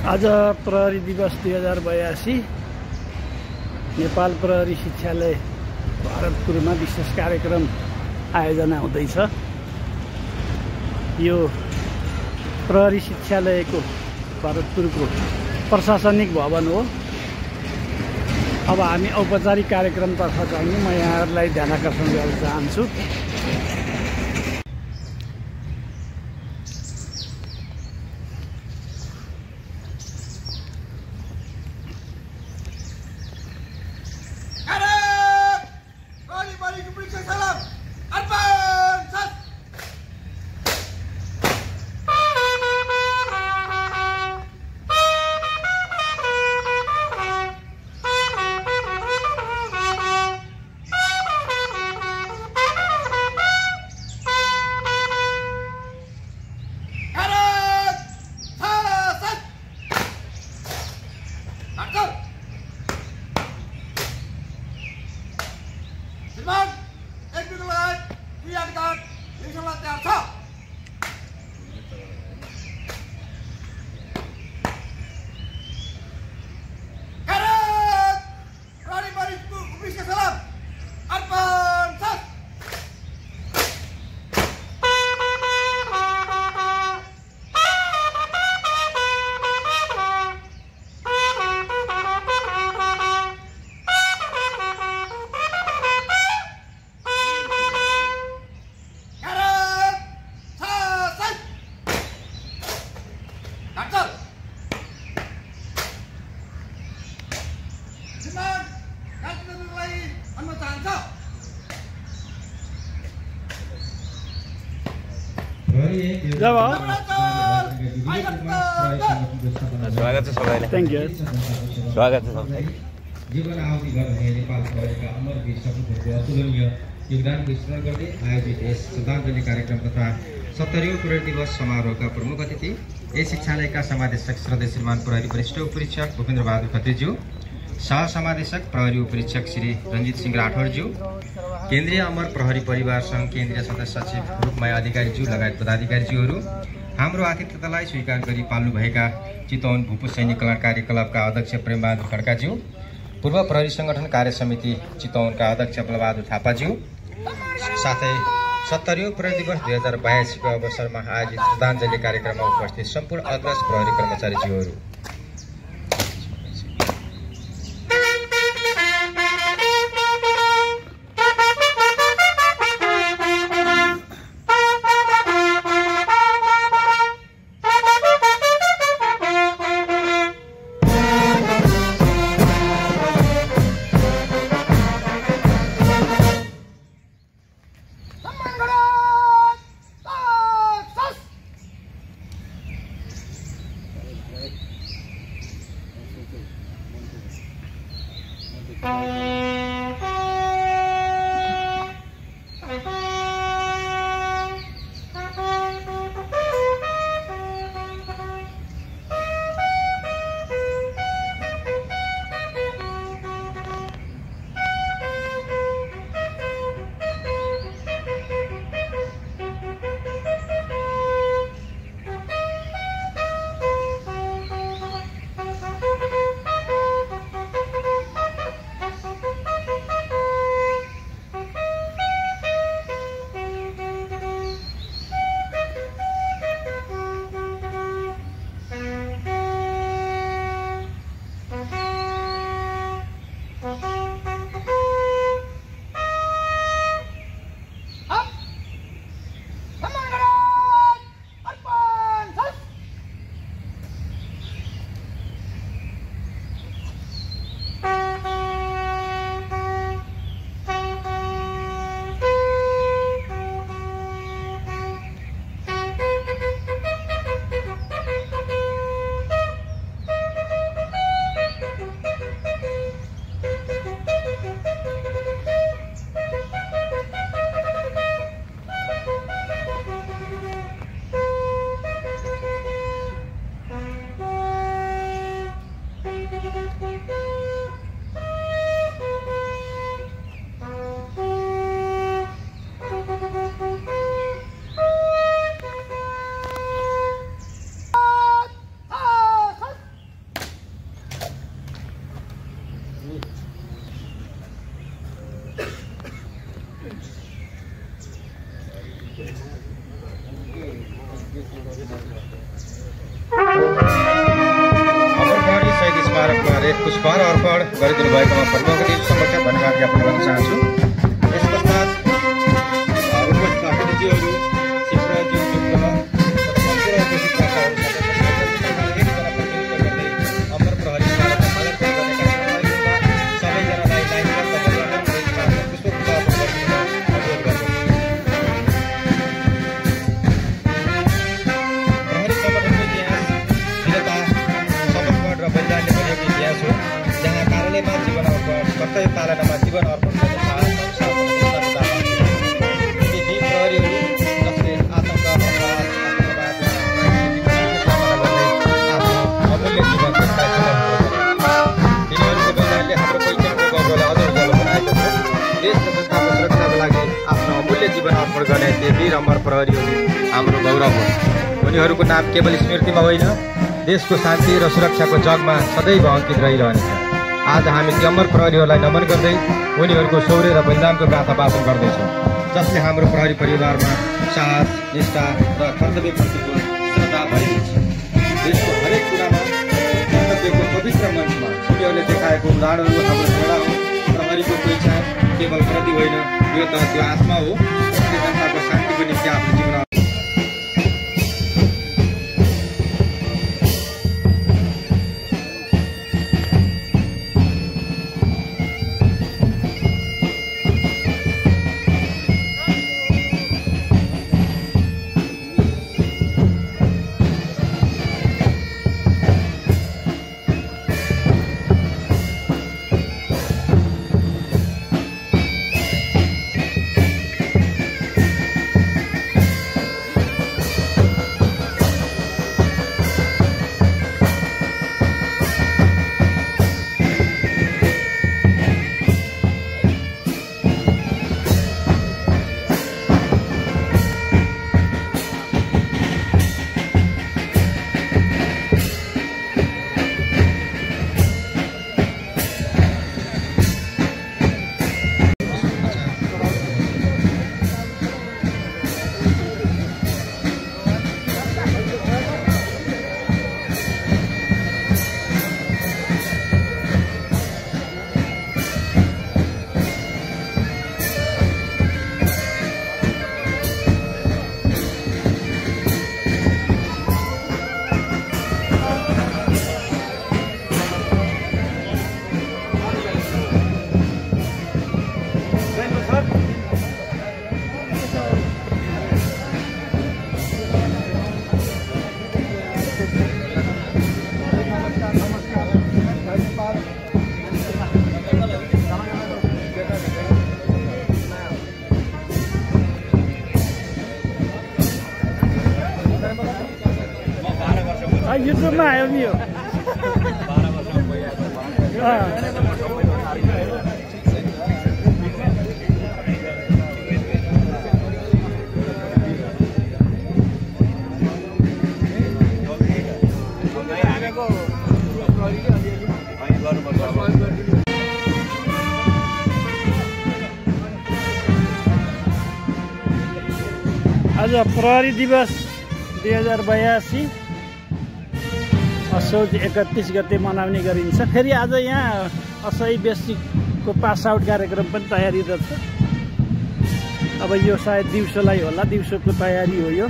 आज प्रहरी दिवस 2082 नेपाल प्रहरी शिक्षालय भरतपुरमा विशेष कार्यक्रम आयोजना हुँदैछ। यो प्रहरी शिक्षालयको भरतपुरको प्रशासनिक भवन हो। अब हामी औपचारिक कार्यक्रमतर्फ जाने म यहाँहरूलाई ध्यान आकर्षण गर्न चाहन्छु। स्वागत छ सबैलाई। Thank you. स्वागत छ सबैलाई। जीवन आहुति गर्ने नेपाल प्रहरीका अमर वीर सपूतहरूको अतुलनीय योगदानको स्मरण गर्दै आयोजित यस श्रद्धाञ्जली कार्यक्रम तथा 70औं प्रहरी दिवस समारोहका प्रमुख अतिथि यस शिक्षालयका समादेशक श्रद्धेय श्रीमान प्रहरी वरिष्ठ उपरीक्षक भूपेन्द्र बहादुर खत्रीज्यू, सह समादेशक प्रहरी उपरीक्षक श्री रञ्जित सिंह राठौरज्यू, केन्द्रीय अमर प्रहरी परिवार सङ्घ केन्द्रीय सदस्य सचिव रूपमाया अधिकारीज्यू लगायत पदाधिकारीज्यूहरू, हाम्रो आतिथ्यतालाई स्वीकार गरी पाल्नुभएका चितवन भूपू सैनिक कल्याणकारी क्लबका अध्यक्ष प्रेमबहादुर खड्काज्यू, पूर्व प्रहरी संगठन कार्य समिति चितवनका अध्यक्ष बलबहादुर थापाज्यू, साथै 70औं प्रहरी दिवस 2082 को अवसरमा आयोजित श्रद्धाञ्जली कार्यक्रममा उपस्थित सम्पूर्ण अग्रज प्रहरी कर्मचारीज्यूहरू, अमर प्रहरी शहीद स्मारकमा रेड पुष्पहार अर्पण गरिदिनु भएकोमा प्रमुख अतिथि समक्ष धन्यवाद ज्ञापन गर्न चाहन्छु। यस पश्चात उपस्थित अतिथिज्यूहरू, शिक्षकज्यू, अमर प्रहरी स्मारकमा माल्यार्पण गर्ने कार्यक्रममा सबैजनालाई लाइनबद्ध भएर पुष्पगुच्छ अर्पण गरिदिन अनुरोध गर्दछु। प्रहरी संगठनको इतिहास वीरता, समर्पण र बलिदानले बनेको इतिहास हो, जहाँ कार्यालयमा जीवन अर्पण, कर्तव्य पालनामा जीवन अर्पण गर्ने साहस प्रहरीहरू जसले आतंक, अपराध, अमूल्य जीवन त्यसलाई समर्पण गरे। तिनीहरूको बलिदानले हाम्रो पहिचानको गौरवलाई अझ उज्यालो बनाएको छ। देश र जनताको सुरक्षाको लागि आफ्नो अमूल्य जीवन अर्पण गर्ने ती वीर अमर प्रहरीहरू हाम्रो गौरव हो। उनीहरूको नाम केवल स्मृतिमा होइन, देशको शान्ति र सुरक्षाको जगमा सदैव अंकित रहिरहनेछ। आज हामी ती अमर प्रहरीहरूलाई नमन गर्दै उनीहरूको शौर्य र बलिदानको गाथा वाचन गर्दैछौँ, जसले हाम्रो प्रहरी परिवारमा साहस, निष्ठा र कर्तव्यप्रतिको श्रद्धा भरिन्छ। देशको हरेक कुरामा कर्तव्यको पवित्र मञ्चमा उनीहरूले देखाएको उदाहरणहरू हाम्रो प्रेरणा हो। प्रहरीको पहिचान केवल प्रति होइन, यो त त्यो आत्मा हो जसले जनताको शान्तिको निम्ति आफ्नो जीवन युट्युबमा आयो नि यो। आज प्रहरी दिवस 2082 असोज 31 गते मनाउने गरिन्छ। फेरि आज यहाँ असही बेसिकको पास आउट कार्यक्रम पनि तयारी रहेछ। अब यो सायद दिउँसोलाई होला, दिउँसोको तयारी हो यो।